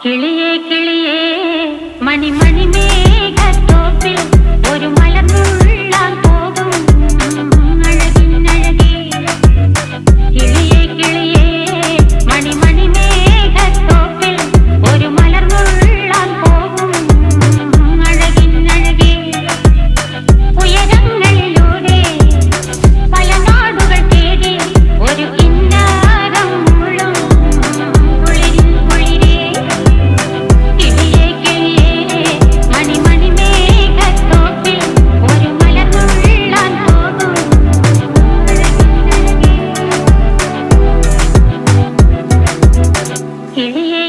കിളിയേ കിളിയേ മണിമണി മേഘത്തോപ്പിൽ ഒരു മലർന്നുള്ളാൻ പോകും അഴകിനഴകേ. കിളിയേ കിളിയേ മണിമണി മേഘത്തോപ്പിൽ ഒരു മലർന്നുള്ളാൻ പോകും അഴകിനഴകേ. ഉയരങ്ങളിലൂടെ പല നാടുകൾ തേടി ഒരു കിന്നാരം മുള്ളും കുളിരിൻ കുളിരേ. കിളിയേ കിളിയേ മണിമണി മേഘത്തോപ്പിൽ ഒരു മലർന്നുള്ളാൻ പോകും അഴകിനഴകേ. കിളിയേ